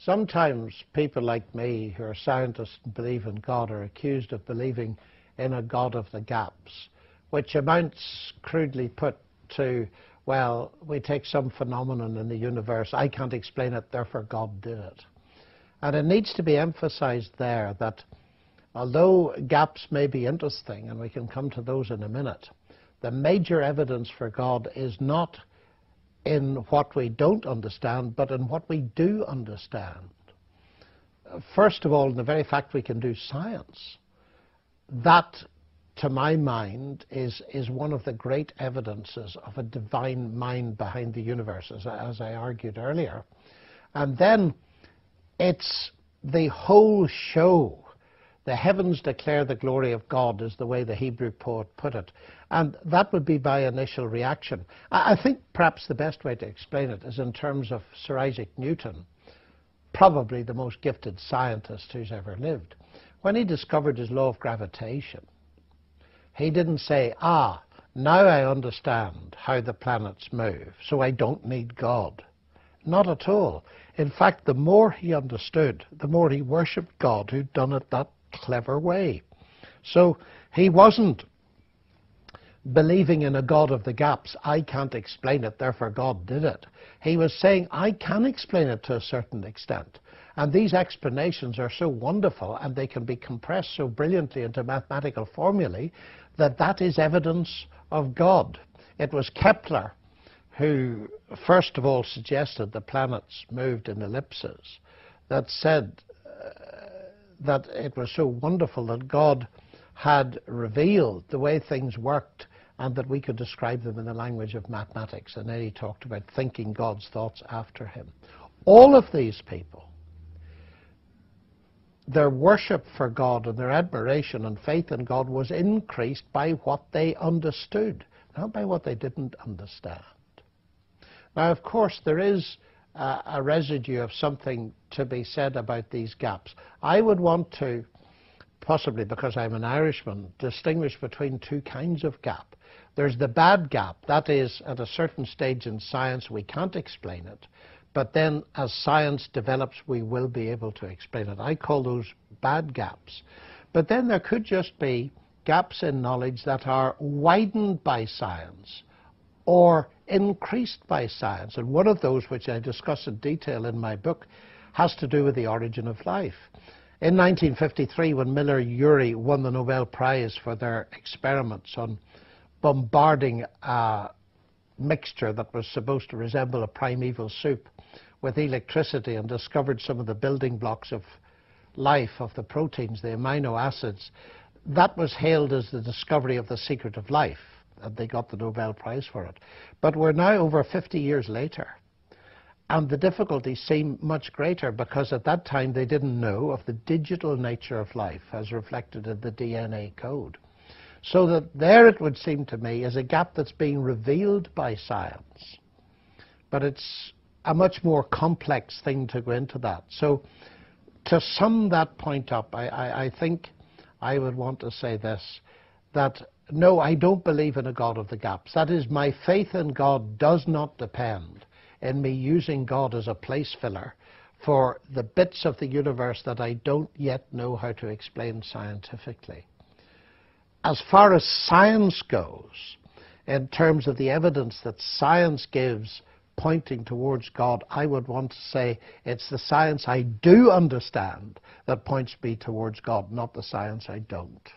Sometimes people like me who are scientists and believe in God are accused of believing in a God of the gaps, which amounts, crudely put, to, well, we take some phenomenon in the universe, I can't explain it, therefore God did it. And it needs to be emphasized there that although gaps may be interesting, and we can come to those in a minute, the major evidence for God is not in what we don't understand, but in what we do understand. First of all, in the very fact we can do science. That, to my mind, is one of the great evidences of a divine mind behind the universe, as I argued earlier. And then it's the whole show. The heavens declare the glory of God is the way the Hebrew poet put it. And that would be my initial reaction. I think perhaps the best way to explain it is in terms of Sir Isaac Newton, probably the most gifted scientist who's ever lived. When he discovered his law of gravitation, he didn't say, now I understand how the planets move, so I don't need God. Not at all. In fact, the more he understood, the more he worshipped God who'd done it that clever way. So he wasn't believing in a God of the gaps. I can't explain it, therefore God did it. He was saying, I can explain it to a certain extent. And these explanations are so wonderful, and they can be compressed so brilliantly into mathematical formulae, that that is evidence of God. It was Kepler who first of all suggested the planets moved in ellipses, that said that it was so wonderful that God had revealed the way things worked and that we could describe them in the language of mathematics. And then he talked about thinking God's thoughts after him. All of these people, their worship for God and their admiration and faith in God was increased by what they understood, not by what they didn't understand. Now, of course, there is a residue of something to be said about these gaps. I would want to, possibly because I'm an Irishman, distinguish between two kinds of gap. There's the bad gap. That is, at a certain stage in science, we can't explain it. But then, as science develops, we will be able to explain it. I call those bad gaps. But then there could just be gaps in knowledge that are widened by science or increased by science. And one of those, which I discuss in detail in my book, has to do with the origin of life. In 1953, when Miller-Urey won the Nobel Prize for their experiments on bombarding a mixture that was supposed to resemble a primeval soup with electricity and discovered some of the building blocks of life, of the proteins, the amino acids, that was hailed as the discovery of the secret of life, and they got the Nobel Prize for it. But we're now over 50 years later, and the difficulties seem much greater because at that time they didn't know of the digital nature of life as reflected in the DNA code. So that there, it would seem to me, is a gap that's being revealed by science. But it's a much more complex thing to go into that. So to sum that point up, I think I would want to say this, that no, I don't believe in a God of the gaps. That is, my faith in God does not depend in me using God as a place filler for the bits of the universe that I don't yet know how to explain scientifically. As far as science goes, in terms of the evidence that science gives pointing towards God, I would want to say it's the science I do understand that points me towards God, not the science I don't.